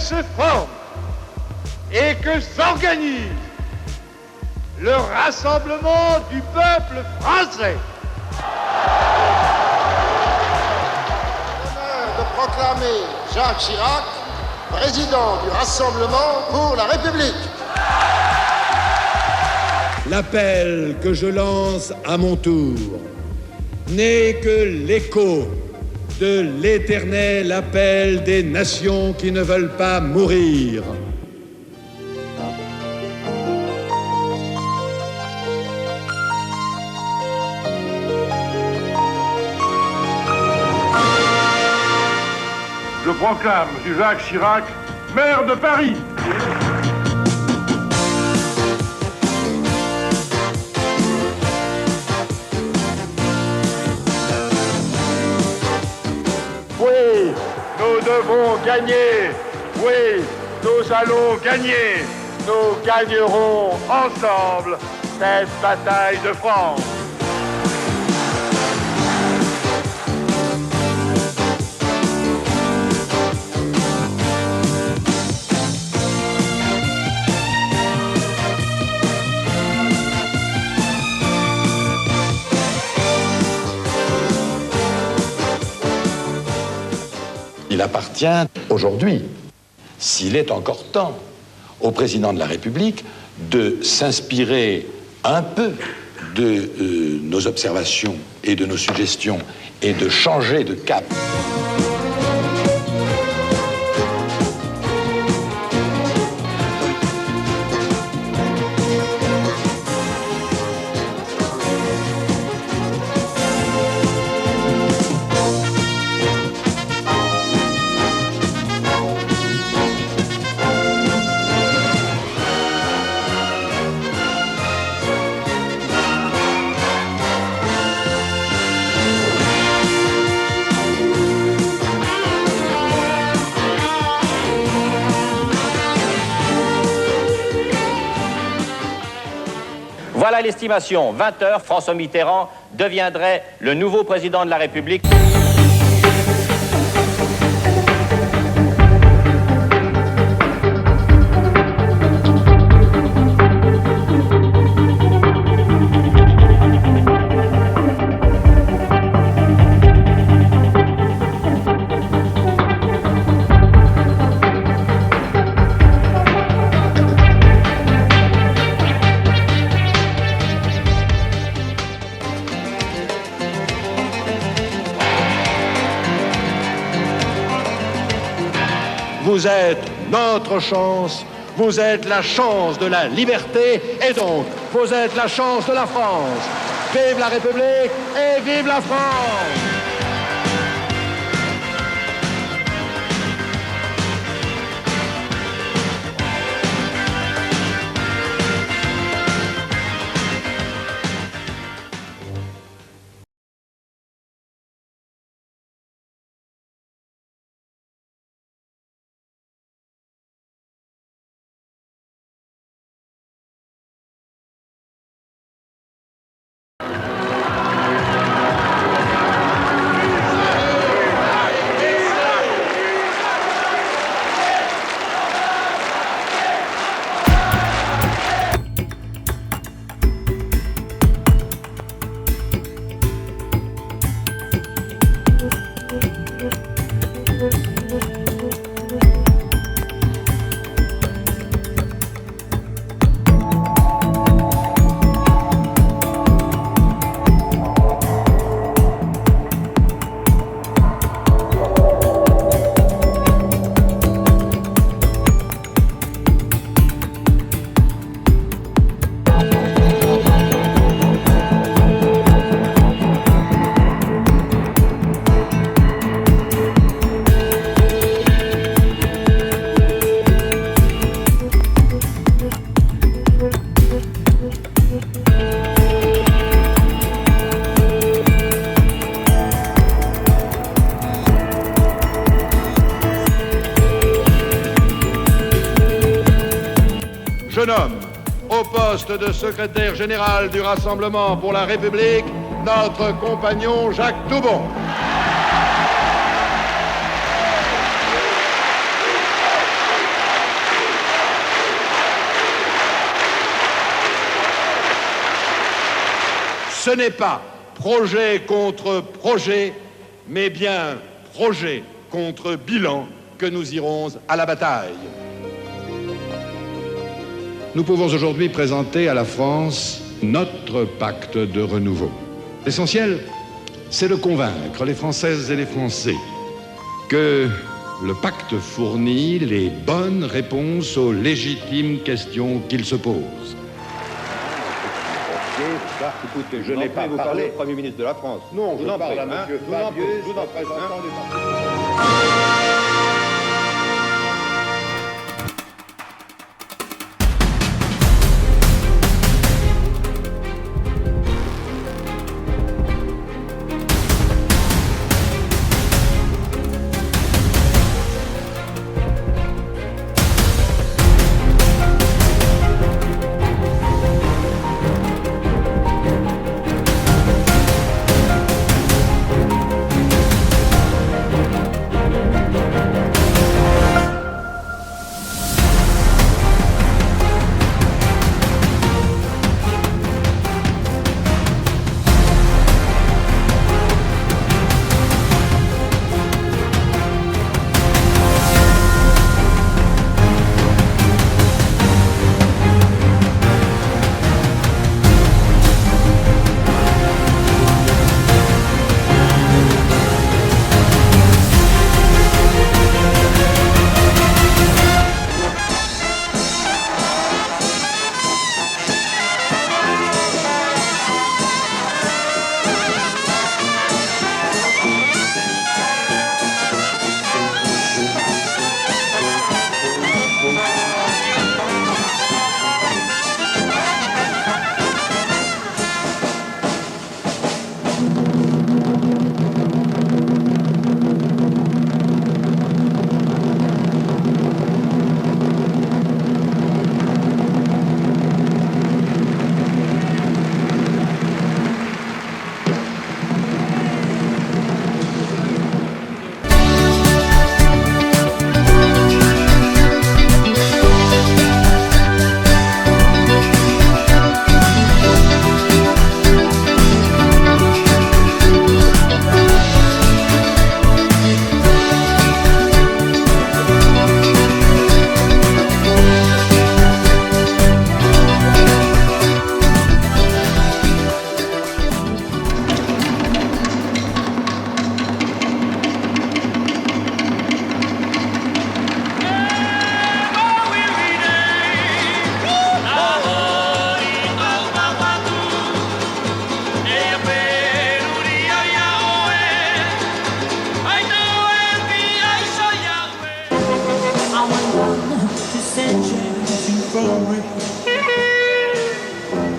se forme et que s'organise le rassemblement du peuple français. L'honneur de proclamer Jacques Chirac président du Rassemblement pour la République. L'appel que je lance à mon tour n'est que l'écho de l'éternel appel des nations qui ne veulent pas mourir. Je proclame M. Jacques Chirac maire de Paris. Oui, nous devons gagner. Oui, nous allons gagner. Nous gagnerons ensemble cette bataille de France. Il appartient aujourd'hui, s'il est encore temps, au président de la République de s'inspirer un peu de nos observations et de nos suggestions et de changer de cap. Voilà l'estimation. 20 heures, François Mitterrand deviendrait le nouveau président de la République. Vous êtes notre chance, vous êtes la chance de la liberté et donc vous êtes la chance de la France. Vive la République et vive la France! Je nomme au poste de secrétaire général du Rassemblement pour la République notre compagnon Jacques Toubon. Ce n'est pas projet contre projet, mais bien projet contre bilan que nous irons à la bataille. Nous pouvons aujourd'hui présenter à la France notre pacte de renouveau. L'essentiel, c'est de convaincre les Françaises et les Français que le pacte fournit les bonnes réponses aux légitimes questions qu'ils se posent. Écoutez, je n'ai pas parlé au Premier ministre de la France. Non, je parle à M. Fabius, représentant du Parti.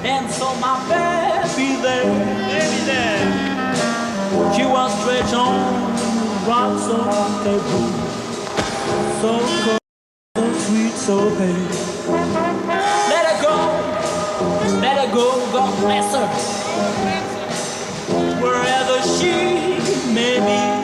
And so my baby there, she was stretched on rocks on table, so cold, so sweet, so pale. Let her go, God bless her, wherever she may be.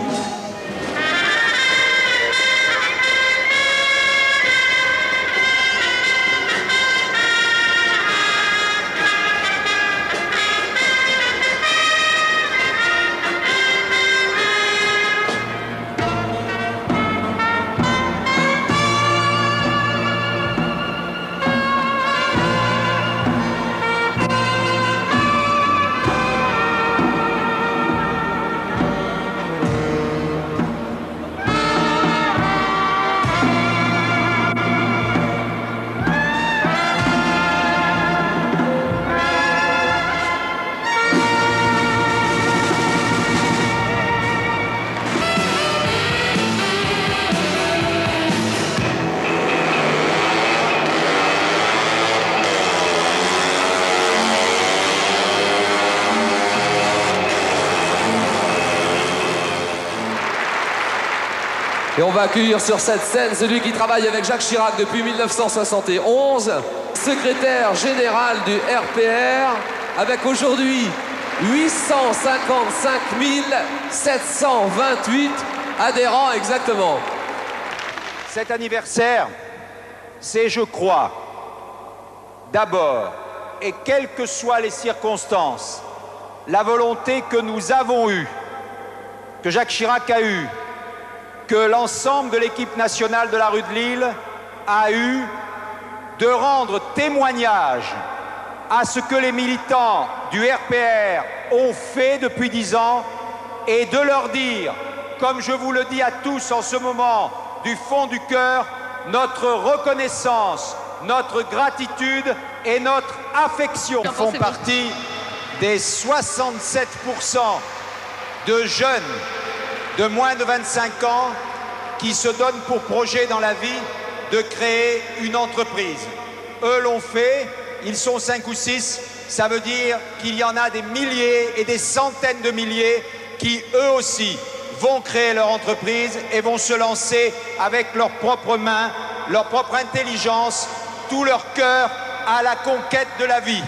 Et on va accueillir sur cette scène celui qui travaille avec Jacques Chirac depuis 1971, secrétaire général du RPR, avec aujourd'hui 855 728 adhérents exactement. Cet anniversaire, c'est, je crois, d'abord, et quelles que soient les circonstances, la volonté que nous avons eue, que Jacques Chirac a eue, que l'ensemble de l'équipe nationale de la rue de Lille a eu de rendre témoignage à ce que les militants du RPR ont fait depuis 10 ans et de leur dire, comme je vous le dis à tous en ce moment, du fond du cœur, notre reconnaissance, notre gratitude et notre affection. Ils font partie des 67% de jeunes de moins de 25 ans qui se donnent pour projet dans la vie de créer une entreprise. Eux l'ont fait, ils sont 5 ou 6, ça veut dire qu'il y en a des milliers et des centaines de milliers qui, eux aussi, vont créer leur entreprise et vont se lancer avec leurs propres mains, leur propre intelligence, tout leur cœur à la conquête de la vie.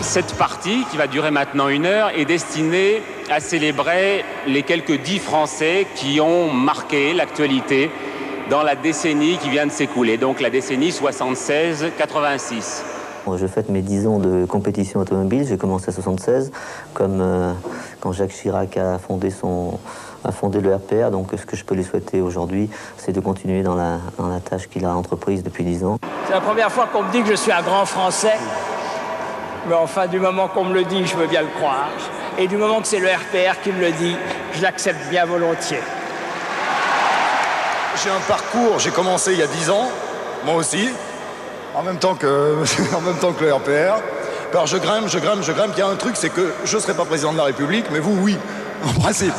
Cette partie, qui va durer maintenant 1 heure, est destinée à célébrer les quelques 10 Français qui ont marqué l'actualité dans la décennie qui vient de s'écouler, donc la décennie 76-86. Je fête mes 10 ans de compétition automobile. J'ai commencé à 76, comme quand Jacques Chirac a fondé le RPR. Donc ce que je peux lui souhaiter aujourd'hui, c'est de continuer dans la tâche qu'il a entreprise depuis 10 ans. C'est la première fois qu'on me dit que je suis un grand Français. Mais enfin, du moment qu'on me le dit, je veux bien le croire. Et du moment que c'est le RPR qui me le dit, je l'accepte bien volontiers. J'ai un parcours, j'ai commencé il y a 10 ans, moi aussi, en même temps que le RPR. Alors je grimpe, il y a un truc, c'est que je ne serai pas président de la République, mais vous, oui, en principe.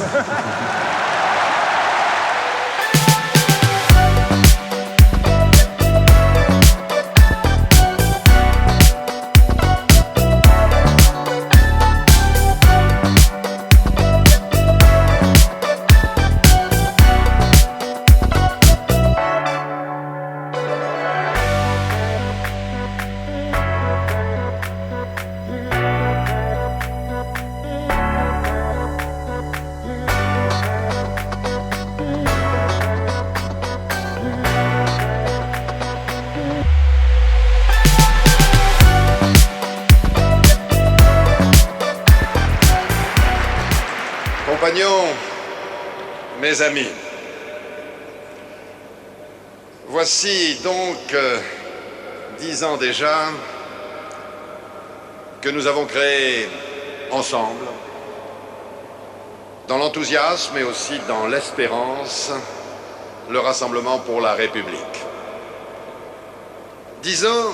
Compagnons, mes amis, voici donc 10 ans déjà que nous avons créé ensemble, dans l'enthousiasme et aussi dans l'espérance, le Rassemblement pour la République. 10 ans,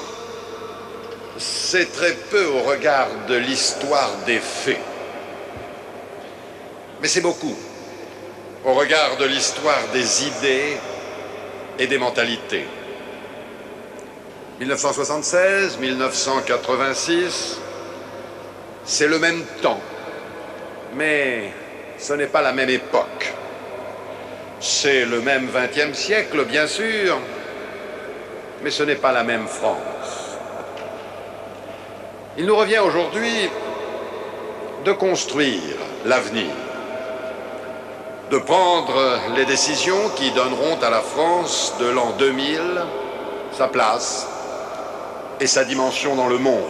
c'est très peu au regard de l'histoire des faits. Mais c'est beaucoup au regard de l'histoire des idées et des mentalités. 1976, 1986, c'est le même temps, mais ce n'est pas la même époque. C'est le même XXe siècle, bien sûr, mais ce n'est pas la même France. Il nous revient aujourd'hui de construire l'avenir, de prendre les décisions qui donneront à la France de l'an 2000 sa place et sa dimension dans le monde.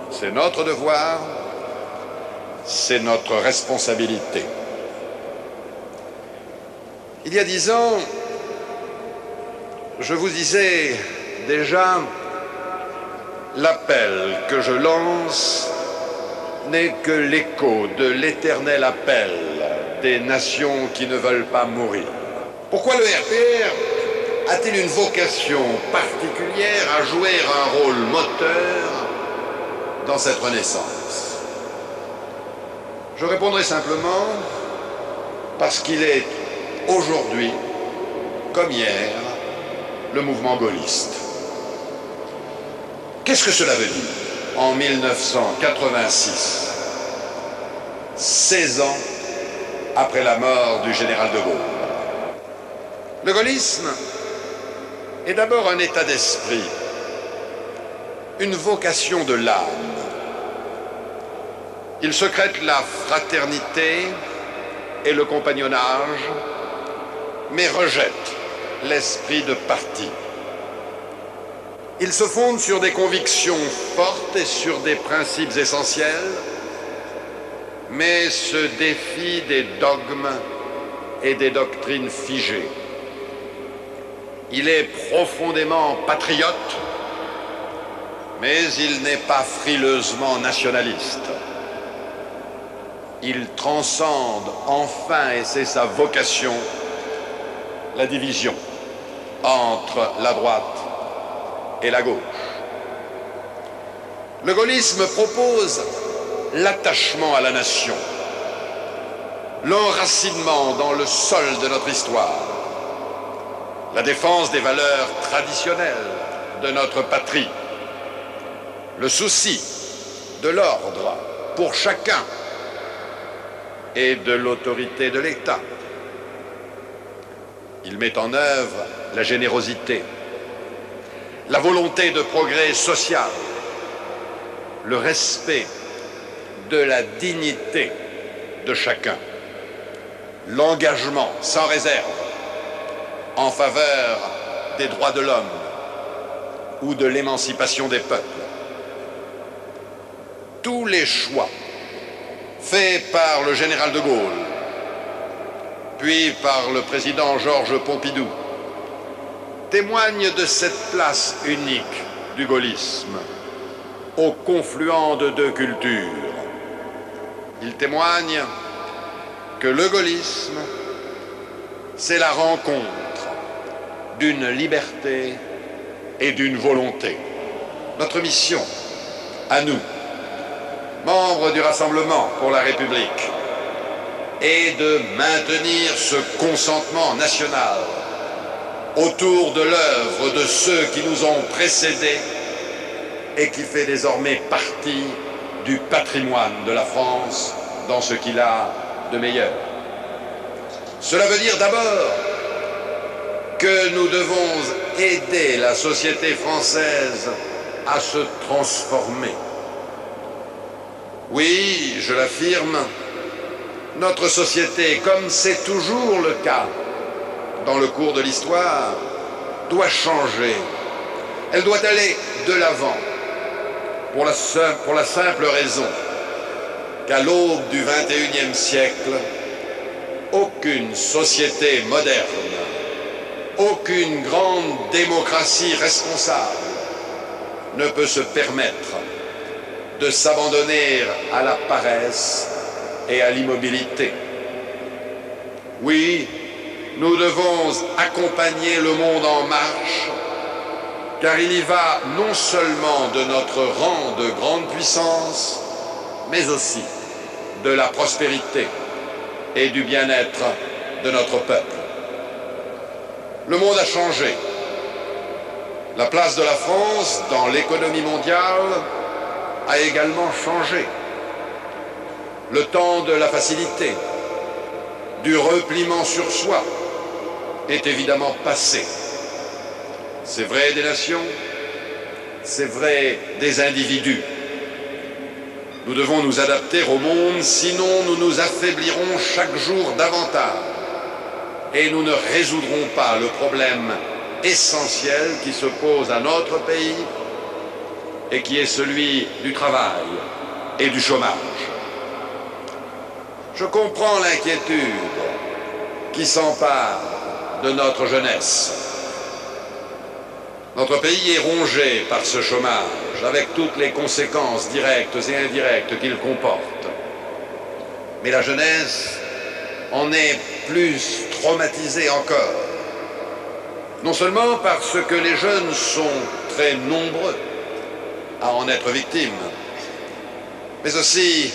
C'est notre devoir, c'est notre responsabilité. Il y a 10 ans, je vous disais déjà, l'appel que je lance n'est que l'écho de l'éternel appel des nations qui ne veulent pas mourir. Pourquoi le RPR a-t-il une vocation particulière à jouer un rôle moteur dans cette renaissance? Je répondrai simplement parce qu'il est aujourd'hui, comme hier, le mouvement gaulliste. Qu'est-ce que cela veut dire? En 1986, 16 ans après la mort du général de Gaulle. Le gaullisme est d'abord un état d'esprit, une vocation de l'âme. Il secrète la fraternité et le compagnonnage, mais rejette l'esprit de parti. Il se fonde sur des convictions fortes et sur des principes essentiels, mais se défie des dogmes et des doctrines figées. Il est profondément patriote, mais il n'est pas frileusement nationaliste. Il transcende enfin, et c'est sa vocation, la division entre la droite et la gauche. Le gaullisme propose l'attachement à la nation, l'enracinement dans le sol de notre histoire, la défense des valeurs traditionnelles de notre patrie, le souci de l'ordre pour chacun et de l'autorité de l'État. Il met en œuvre la générosité, la volonté de progrès social, le respect de la dignité de chacun, l'engagement sans réserve en faveur des droits de l'homme ou de l'émancipation des peuples. Tous les choix faits par le général de Gaulle, puis par le président Georges Pompidou, témoignent de cette place unique du gaullisme, au confluent de deux cultures. Ils témoignent que le gaullisme, c'est la rencontre d'une liberté et d'une volonté. Notre mission, à nous, membres du Rassemblement pour la République, est de maintenir ce consentement national autour de l'œuvre de ceux qui nous ont précédés et qui fait désormais partie du patrimoine de la France dans ce qu'il a de meilleur. Cela veut dire d'abord que nous devons aider la société française à se transformer. Oui, je l'affirme, notre société, comme c'est toujours le cas dans le cours de l'histoire, doit changer. Elle doit aller de l'avant pour la simple raison qu'à l'aube du XXIe siècle, aucune société moderne, aucune grande démocratie responsable ne peut se permettre de s'abandonner à la paresse et à l'immobilité. Oui, nous devons accompagner le monde en marche, car il y va non seulement de notre rang de grande puissance, mais aussi de la prospérité et du bien-être de notre peuple. Le monde a changé. La place de la France dans l'économie mondiale a également changé. Le temps de la facilité, du repliement sur soi, est évidemment passé. C'est vrai des nations, c'est vrai des individus. Nous devons nous adapter au monde, sinon nous nous affaiblirons chaque jour davantage et nous ne résoudrons pas le problème essentiel qui se pose à notre pays et qui est celui du travail et du chômage. Je comprends l'inquiétude qui s'empare de notre jeunesse. Notre pays est rongé par ce chômage, avec toutes les conséquences directes et indirectes qu'il comporte. Mais la jeunesse en est plus traumatisée encore. Non seulement parce que les jeunes sont très nombreux à en être victimes, mais aussi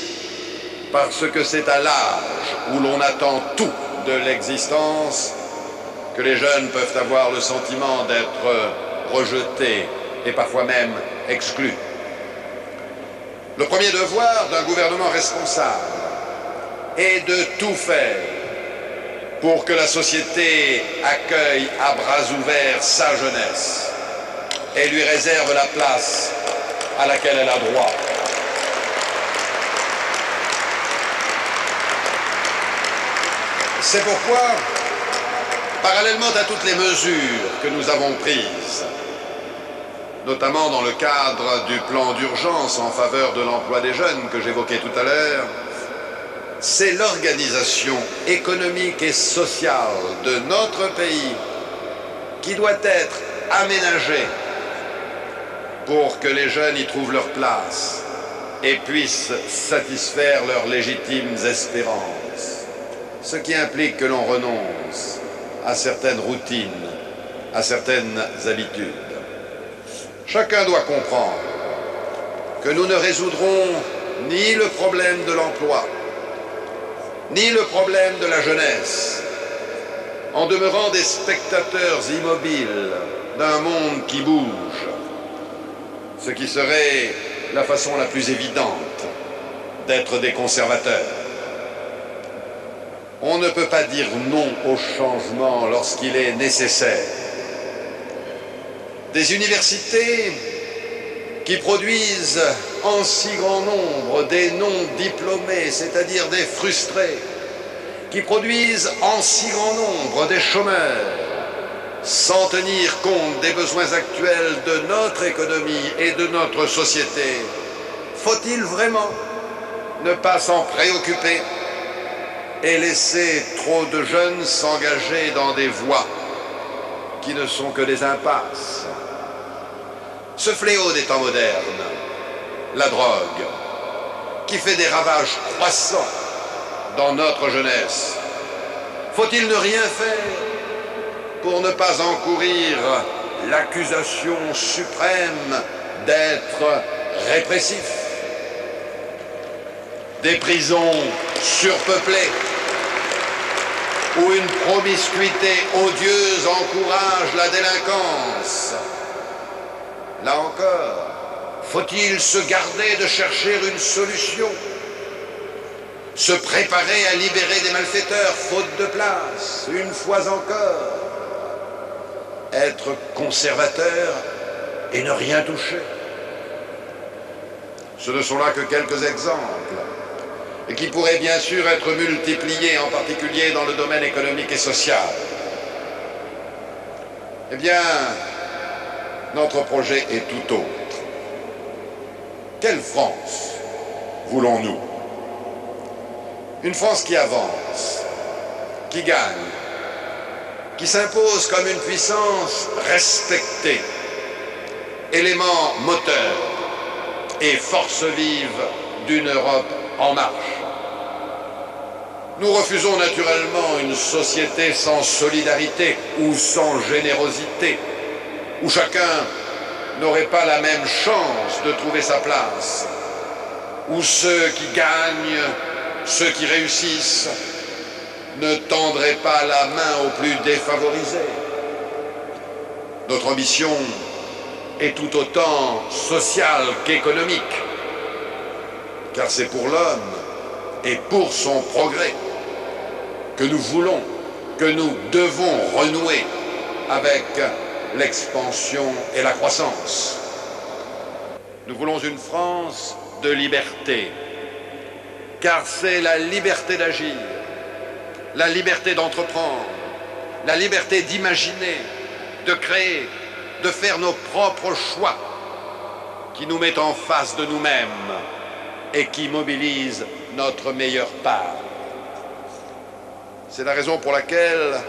parce que c'est à l'âge où l'on attend tout de l'existence que les jeunes peuvent avoir le sentiment d'être rejetés et parfois même exclus. Le premier devoir d'un gouvernement responsable est de tout faire pour que la société accueille à bras ouverts sa jeunesse et lui réserve la place à laquelle elle a droit. C'est pourquoi, parallèlement à toutes les mesures que nous avons prises, notamment dans le cadre du plan d'urgence en faveur de l'emploi des jeunes que j'évoquais tout à l'heure, c'est l'organisation économique et sociale de notre pays qui doit être aménagée pour que les jeunes y trouvent leur place et puissent satisfaire leurs légitimes espérances. Ce qui implique que l'on renonce à certaines routines, à certaines habitudes. Chacun doit comprendre que nous ne résoudrons ni le problème de l'emploi, ni le problème de la jeunesse, en demeurant des spectateurs immobiles d'un monde qui bouge, ce qui serait la façon la plus évidente d'être des conservateurs. On ne peut pas dire non au changement lorsqu'il est nécessaire. Des universités qui produisent en si grand nombre des non-diplômés, c'est-à-dire des frustrés, qui produisent en si grand nombre des chômeurs, sans tenir compte des besoins actuels de notre économie et de notre société. Faut-il vraiment ne pas s'en préoccuper et laisser trop de jeunes s'engager dans des voies qui ne sont que des impasses? Ce fléau des temps modernes, la drogue, qui fait des ravages croissants dans notre jeunesse, faut-il ne rien faire pour ne pas encourir l'accusation suprême d'être répressif? Des prisons surpeuplées, où une promiscuité odieuse encourage la délinquance. Là encore, faut-il se garder de chercher une solution? Se préparer à libérer des malfaiteurs faute de place, une fois encore? Être conservateur et ne rien toucher? Ce ne sont là que quelques exemples, et qui pourraient bien sûr être multipliés, en particulier dans le domaine économique et social. Eh bien, notre projet est tout autre. Quelle France voulons-nous? Une France qui avance, qui gagne, qui s'impose comme une puissance respectée, élément moteur et force vive d'une Europe en marche. Nous refusons naturellement une société sans solidarité ou sans générosité, où chacun n'aurait pas la même chance de trouver sa place, où ceux qui gagnent, ceux qui réussissent, ne tendraient pas la main aux plus défavorisés. Notre ambition est tout autant sociale qu'économique, car c'est pour l'homme et pour son progrès que nous voulons, que nous devons renouer avec l'expansion et la croissance. Nous voulons une France de liberté, car c'est la liberté d'agir, la liberté d'entreprendre, la liberté d'imaginer, de créer, de faire nos propres choix qui nous mettent en face de nous-mêmes et qui mobilisent notre meilleure part. C'est la raison pour laquelle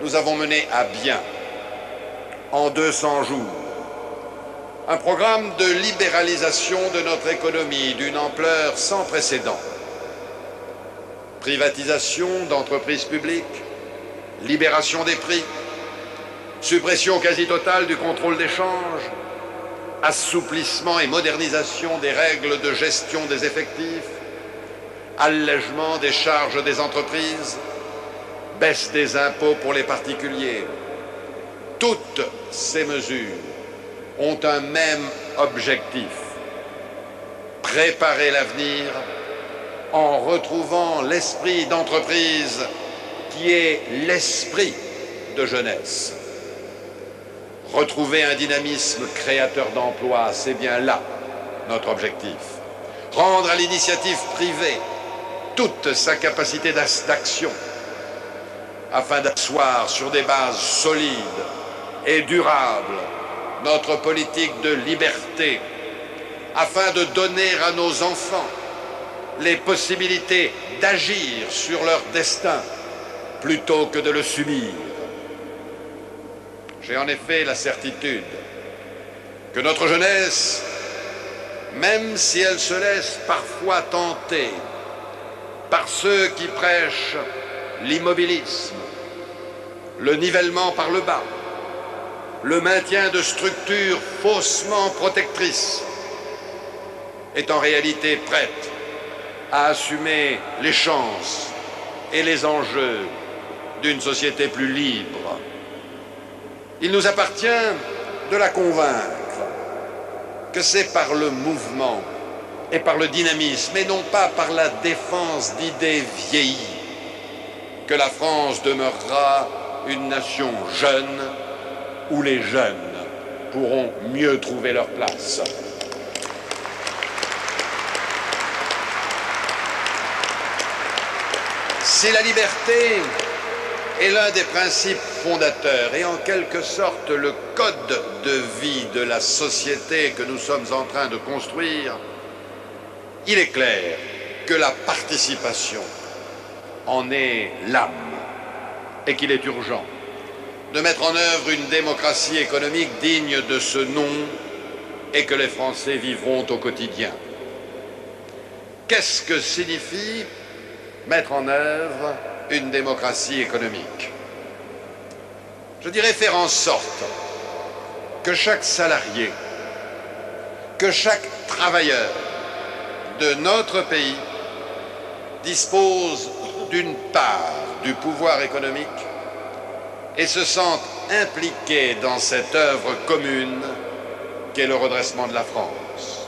nous avons mené à bien, en 200 jours, un programme de libéralisation de notre économie d'une ampleur sans précédent. Privatisation d'entreprises publiques, libération des prix, suppression quasi totale du contrôle des changes, assouplissement et modernisation des règles de gestion des effectifs, allègement des charges des entreprises, baisse des impôts pour les particuliers. Toutes ces mesures ont un même objectif: préparer l'avenir en retrouvant l'esprit d'entreprise qui est l'esprit de jeunesse. Retrouver un dynamisme créateur d'emplois, c'est bien là notre objectif. Rendre à l'initiative privée toute sa capacité d'action afin d'asseoir sur des bases solides et durables notre politique de liberté, afin de donner à nos enfants les possibilités d'agir sur leur destin plutôt que de le subir. J'ai en effet la certitude que notre jeunesse, même si elle se laisse parfois tenter par ceux qui prêchent l'immobilisme, le nivellement par le bas, le maintien de structures faussement protectrices, est en réalité prête à assumer les chances et les enjeux d'une société plus libre. Il nous appartient de la convaincre que c'est par le mouvement et par le dynamisme, et non pas par la défense d'idées vieillies, que la France demeurera une nation jeune, où les jeunes pourront mieux trouver leur place. Si la liberté est l'un des principes fondateurs et en quelque sorte le code de vie de la société que nous sommes en train de construire, il est clair que la participation en est l'âme et qu'il est urgent de mettre en œuvre une démocratie économique digne de ce nom et que les Français vivront au quotidien. Qu'est-ce que signifie mettre en œuvre une démocratie économique? Je dirais faire en sorte que chaque salarié, que chaque travailleur de notre pays dispose d'une part du pouvoir économique et se sente impliqué dans cette œuvre commune qu'est le redressement de la France.